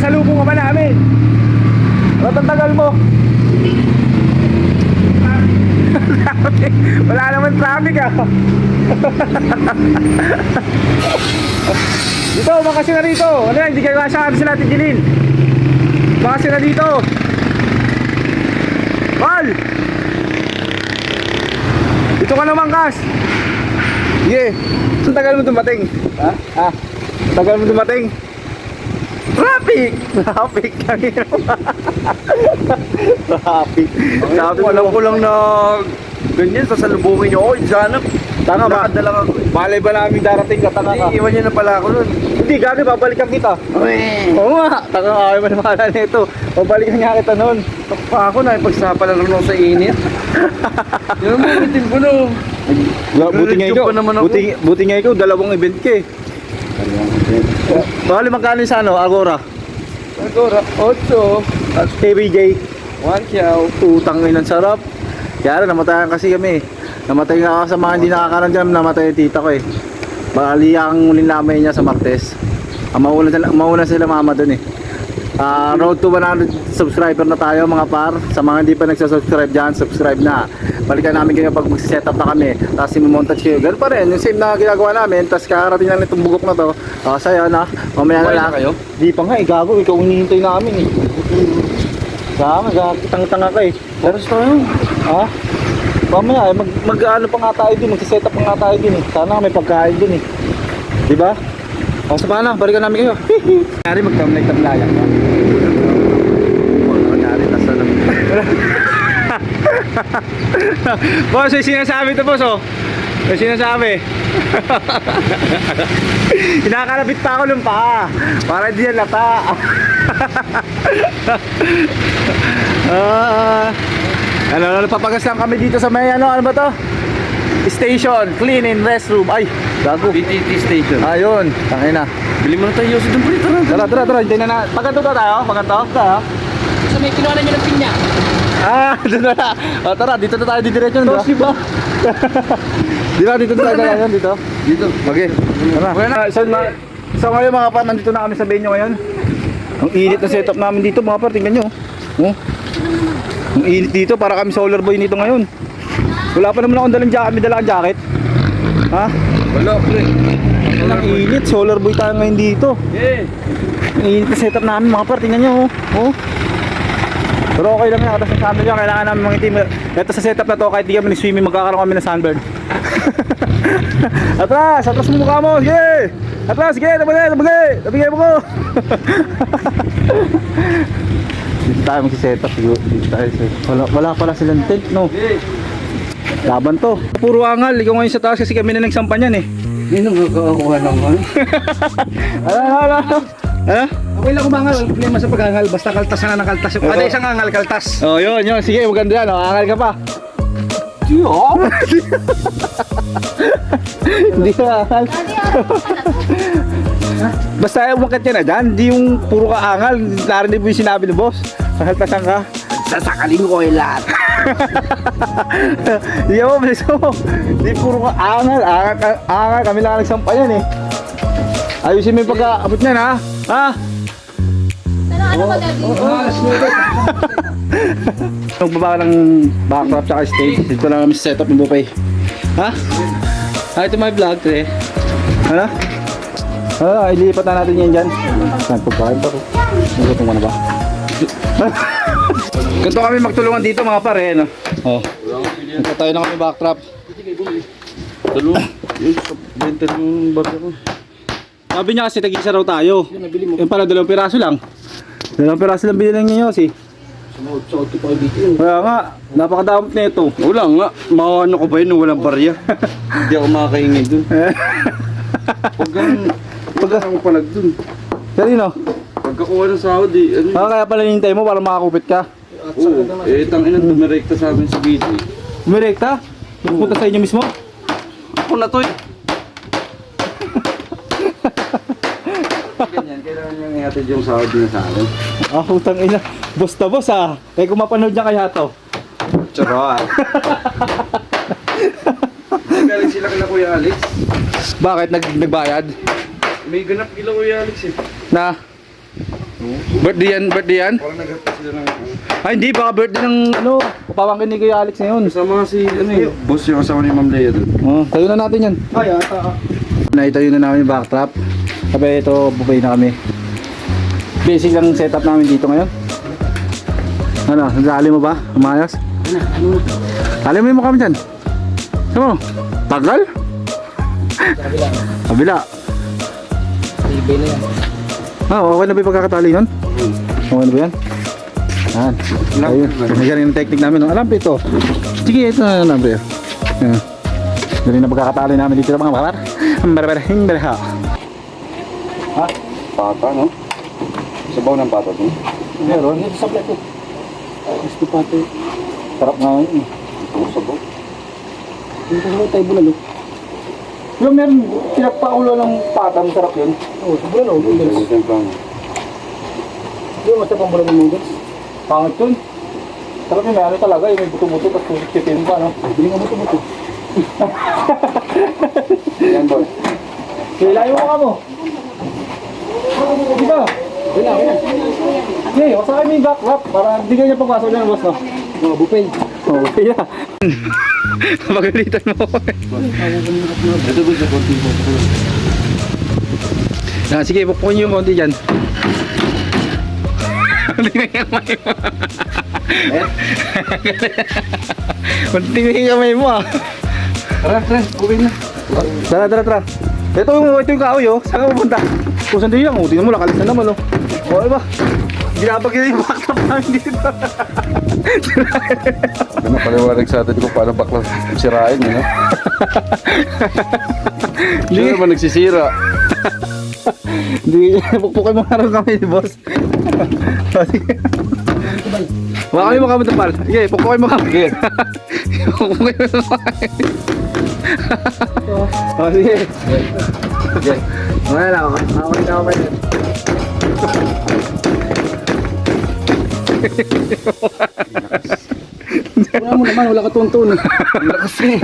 sasalubong ka ba namin? Ba't ang tagal mo? Wala naman traffic ah. Dito, makasi na dito. Ano yan, hindi kayo kasya sila tigilin. Makasi na dito. Val! Dito ka naman, Kas. Yeah. Ang tagal mo dumating? Ha? Ah, tagal mo dumating? Traffic! Traffic! Traffic! Sabi ko, alam ko lang na ganyan, sasalubungin nyo. Oy, sana. Tanga ba? Nakadalang ako. Malay ba namin darating ka? Tanga ka. Hindi, iwan nyo na pala ako nun. Hindi, gagawin, babalikan kita. Oo nga, tanga ka, ayaw maniwala na ito. Babalikan nga kita nun. Takpa ako na, ipagsapa lang ako sa init. Yan mo, bitin ko no. Buti nga ikaw, buti nga ikaw, dalawang event ka eh. Bali magkano sa ano, Agora? Agora, 8. At TBJ 1 kyaw. utang ng sarap. Kaya namatayan kasi kami. Namatay nga ako sa mga hindi nakakaramdam, namatay yung tita ko eh. Bali ang uling lamay niya sa Martes. Mauna sila mama dun eh. Road to 100 subscriber na tayo mga par. Sa mga hindi pa nagsasubscribe dyan, subscribe na. Balikan namin kayo pag mag-setup na kami. Tapos i-montage kayo. Ganun pa rin, yung same na ginagawa namin. Tapos kakarating lang itong bugok na to. Sa'yo na, mamaya na lang. Kayo? Di pa nga, gago, ikaw hinihintay namin eh. Sama, tanga-tanga ka eh. Pero tayo. Ha? Mamaya, mag-ano pa nga tayo din, mag-setup pa nga tayo din eh. Sana may pagkain din eh. Diba? O, sama na, balikan namin kayo. Kari magtamlay-tamlayan ka. Kanyari, nasa lang. Boss, may sinasabi to boss oh. May sinasabi. Inakalapit pa ako ng paa para hindi yan lata. Napapagas lang kami dito sa may ano ba to? Station, clean in restroom. Ay, gago. BTT station. Ayun, tangin na. Bili mo na tayo sa doon. Tara, hindi na. Pagkanto tayo, pagkanto. So may kinuha na nyo ng pinya. Doon na. O tara, dito na tayo didiretso, di ba? Diba? Di ba, dito na tayo ngayon, dito? Dito. Okay, tara. So ngayon mga par, nandito na kami sa venue ngayon. Ang init na setup namin dito mga par, tingnan nyo. Oh. Ang init dito, para kami solar boy nito ngayon. Wala pa naman akong dalang jacket, may dalang jacket. Ha? Wala, pre. Ang init, solar boy tayo ngayon dito. Yeah. Ang init na setup namin mga par, tingnan nyo. Oh. Pero okay lang yan, kasi sa amin dyan, kailangan namin mga team. Ito sa setup na to, kahit di kami nag-swimming, magkakaroon kami ng sunburn. Atras mo mukha mo, sige! Atras, sige, tabagay mo ko! Dito tayo mag-setup siguro, dito tayo. Wala pala silang tent, no? Laban to. Puro angal, ikaw ngayon sa taas kasi kami na nagsampan yan eh. Hindi nang kakakuha naman. Ano? Ha? Okay lang kumangal, walang problema sa paghangal. Basta kaltas na ng kaltas. Kada isang angal, kaltas. Oh, yun. Sige, maganda yan. Oh, angal ka pa. Hindi ka angal. Basta umakit ka na dyan. Hindi yung puro ka angal. Narinig mo yung sinabi ni boss. Kaltasan ka. Sasakalin ko ay lahat. Hindi mo, bilis mo. Hindi puro ka angal. Angal. Kami lang nagsampa yan eh. Ayusin mo yung pagka-abot niyan ha. Ha? Ano ba gagawin? Magbaba ng backdrop tsaka stage. Dito lang kami sa setup ng Bupay. Ha? Ito may vlog to eh. Ano? Ilipat na natin yan dyan. Saan pagkain pa ko? Nagutong mo na ba? Ganito kami magtulungan dito mga pare. No? Oh. Nagtatayo na kami backdrop. Tulong. Yung benta ng barya ko. Sabi niya kasi tag-isa raw tayo. Yung pala 2 piraso lang. 2 piraso lang binili niyo si. Suot ko pa dito. Kaya nga, napakadamot na ito. Wala nga. Maano ko ba yun nung walang barya? Hindi ako makakaingin dun. Pagka ako palag dun. Kanino? Pagkakuha ng sahod eh. Ano? Kaya pala hinintay mo para makakupit ka. Oo. Tangina dumirekta sa amin sa BJ. Umirekta? Pupunta sa inyo mismo? Ako na to eh. Ganyan, kailangan niyang ihatid yung sahod niya sa akin. Utang ina. Boss na boss ah. Kaya kung mapanood niya kaya to. Charot. Galing sila kila Kuya Alex. Bakit? Nagbayad? May ganap kila Kuya Alex eh. Na? Birthday yan? Parang naghatas sila ng... Ay, hindi. Baka birthday ng, pamangkin ni Kuya Alex ngayon. Kasama si, boss yung kasama ni Ma'am Lea doon. Oh, tayo na natin yan. Ay, ata. Naitayo na namin yung backtrap. Sabi ito, buffet na kami. Basic ang setup namin dito ngayon. Ano, nasali mo ba? Umayos? Sali mo yung mukha mo dyan. Ano? Tagal? Kabila. Ibay na yan. Okay na ba yung pagkakatali nun? Okay na ba yan? Yan. Ayun. Ganyan yung technique namin. Alam po ito. Sige, ito na lang. Yan. Ganyan na pagkakatali namin dito mga bakar. Barabarahing. Ha? Pata, no? Sabaw ng pata to. Meron. Ito sa plato. Gusto pati. Sarap nga yun. Ito, sabaw. Ito sa tayo bulalo. Yung meron, pinagpakulo ng patang, sarap yun. Oo, sa bulalo. Ito yung plano. Hindi mo sa pambulalo ng noodles. Pangit yun. Sarap yun, may ano talaga, may buto-buto, tapos chitin pa, no? Hindi nga buto-buto. Yan, boy. Hilayo ka mo. Di ba? Wala. Okay, o sa akin may backwrap, para hindi ganyan pagpasok dyan, boss, no? Oo, buffet. Oo, kaya. Pagalitan mo. Ito ba sa konti po? Sige, pupukin niyo yung konti dyan. Hindi na yung kamay mo. Kunti na yung kamay mo, ah. Tara, okay na. Tara. Ito yung kahoy, oh. Saan ka pupunta? Kung saan din yan, oh. Tingnan mo, lakalis na naman, oh. O, diba? Ginapag yun yung backup namin dito. Ano, paliwanag sa atin kung paano bakla sirain, yun, no? Hindi naman nagsisira. Hindi, pukpukin mo nga rin kami ni boss. Baka kami makamutapal. Sige, pukpukin mo kami. Sige. Pukpukin mo kami. Sige. Sige. Wala na ako. Ako na ako pa yun. Wala mo naman, wala ka tuntun. Lakas eh.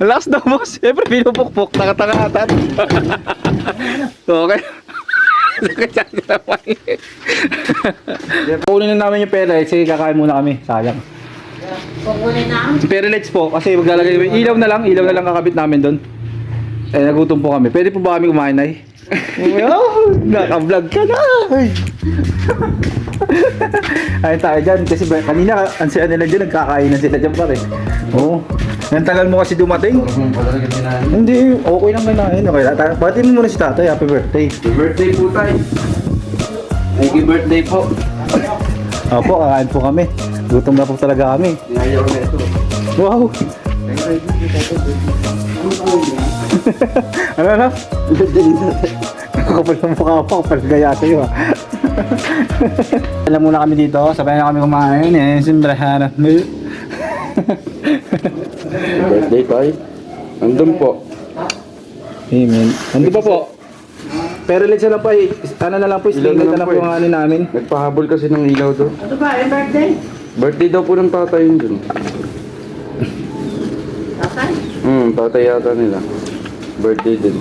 Lakas daw boss. Siyempre pinupukpok. Taka-taka atan. Okay. Kaya naman eh. Kunin na namin yung pellets. Sige, kakain muna kami. Sayang. Kukunin na. Pellets po. Kasi maglalagay kami. Ilaw na lang kakabit namin doon. Eh, nagutom po kami. Pwede po ba kami kumain ay? Oh, naka-vlog ka na. Ayun tayo dyan. Kasi kanina, ang sila nila dyan, nagkakainan sila dyan pare. Oo. Ang tagal mo kasi dumating. Hindi, okay lang kanain. Okay, pati mo muna si tatay. Happy birthday. Happy birthday po tayo. Happy birthday po. Opo, kakain po kami. Gutom na po talaga kami. Ngayon na ito. Wow. Ano? Kapal ng mukha pa, kapal gaya sa'yo ah. Alam muna kami dito, sabay na kami kumain eh. Simbrahan. Birthday tayo. Andun po. Amen. Nandun pa po. Pero let's na lang po, ano na lang po, Ilaw stay na lang na lang po po eh. ang ano namin. Nagpahabol kasi ng ilaw doon. Ano ba? Yung birthday? Birthday daw po ng tatay yun dun. Tatay? Tatay yata nila. Birthday din.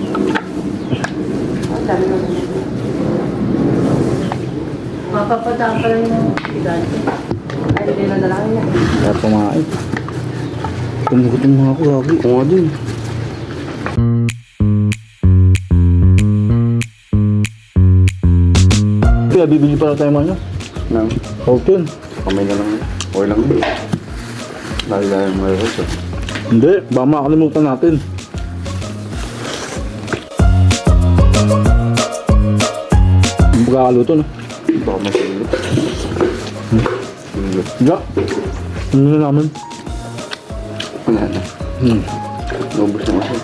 Ang dami naman. Mapapadaan pa lang yung higante. Ay, hindi na lang niya. Kaya pumain. Tumugutom mga ako, gagi. Oo nga din. Kaya bibili pala tayo mga Nang, okay yun. kamay na lang yun. Okay lang yun. Lagi-lagi mo rin. Hindi, baka makakalimutan natin. Ang pagkakaluto, no? Baka masilip. Diba? Ano na naman? Wala na. Lubos na kasi.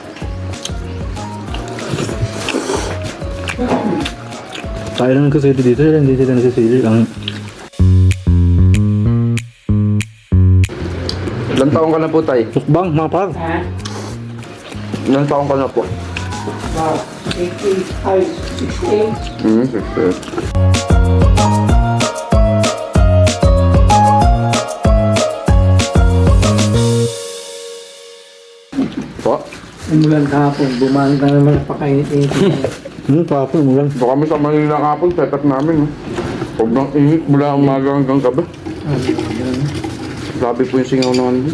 Tayo lang nagkasili dito, hindi sila nagsisili. Ilang taong ka na po, tay? Sukbang, mga par. Ha? Ilang taong ka na po? Wow. 68. 68. Po? Umulan kahapon, bumalik na naman pakainit-init. Kapon mo lang. Ito kami sa Manila kapon, setup namin. No? Sobrang init mula umaga hanggang gabi. Grabe po yung singaw naman.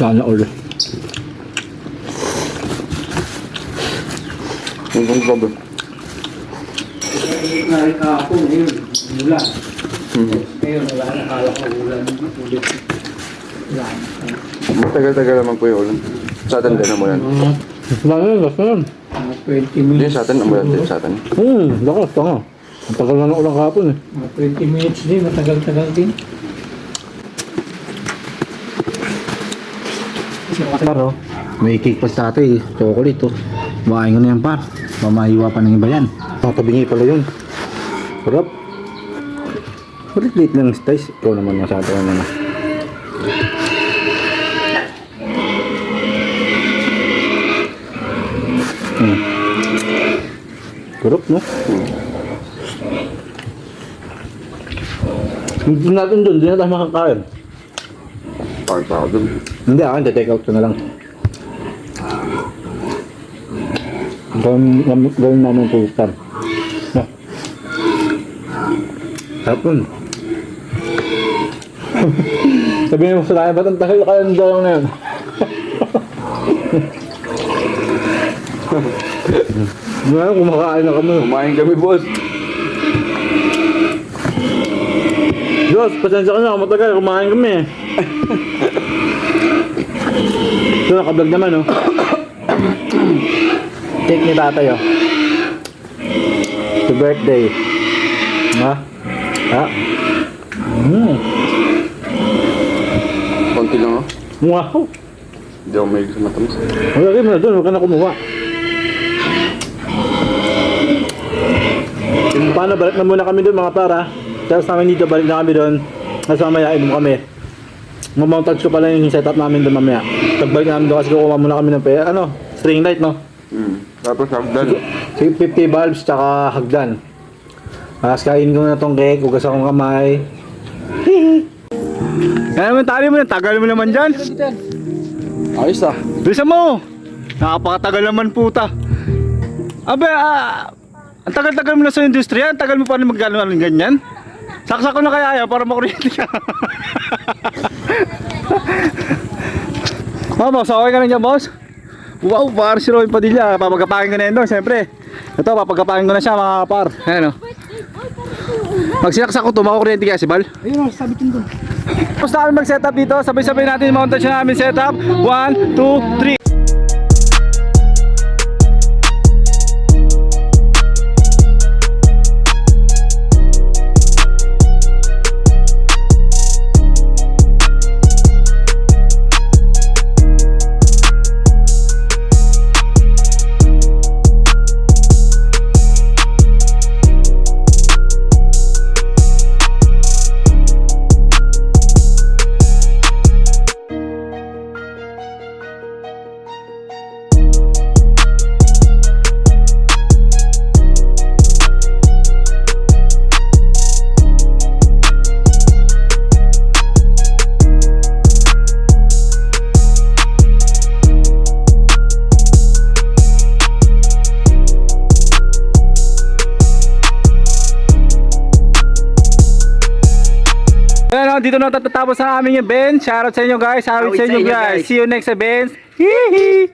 Sana all. Hanggang gabi. Narin ako ngayon. Ulan. Hmm. Wala na. Kala ko ulan. Ulit. Matagal-tagal naman po yung ulan. Sa atin din ang ulan. Lakas na yan. Mga 20 Hindi minutes. sa atin, ang ulan din sa atin. Lakas ka nga. Ang tagal na ng ulang kapon eh. Mga 20 minutes din. Matagal-tagal din. Paro, may cake pa sa ate, chocolate oh. Buhayin ko na yan par, mamahiwa pa ng iba yan. Tatabingi pala yun. Sarap. Ulit-lit lang spice, ikaw naman masyado ka naman. Sarap no? Hindi natin doon, hindi na tayo makakain. Parang pa ako dun. Hindi, akin, take out ko na lang. Gawin namin po star. No. Tapon. Sabihin mo sa akin, ba't ang tagal ka lang dalawang na yun? Ngayon, kumakain na kami. Kumain kami, boss. Diyos, pasensya ka na, matagal, kumain kami. Ito, nakablog naman, oh. Cake ni tatay, oh. Happy birthday. Ha? Ha? Konti lang, oh. Wow! Hindi ako may matamis. Wala rin mo na doon, huwag ka na kumuha. Paano, balik na muna kami doon mga para. Tapos namin dito, balik na kami doon. Tapos mamaya, inom kami. Mamountage ko pala yung setup namin doon mamaya. Pagbalik namin doon kasi kukuha muna kami ng string light, no? Tapos hagdan. 50 bulbs, tsaka hagdan. Tapos kain ko na tong cake, ugas akong kamay. Kaya naman tali mo na, tagal mo naman dyan. Ayos ah. Bisa mo! Nakapakatagal naman puta. Abe, ang tagal-tagal mo na sa industriya, ang tagal mo pa rin mag-ano ganyan. Saksak ko na kaya para makuryente ka. Boss, okay ka na dyan, boss? Wow, par si Robin Padilla. Papagapakin ko na yun doon, siyempre. Ito, papagapakin ko na siya mga par. Ayan o. Pag sinaksak ko ito, makukuryente kaya si Bal. Ayun, sabi ko doon. Tapos na kami mag-setup dito, sabay-sabay natin yung montage na namin setup. 1, 2, 3. Ayan, dito na tatatapos ang aming event. Shoutout sa inyo guys. Shoutout sa inyo guys. See you next event. Hihi!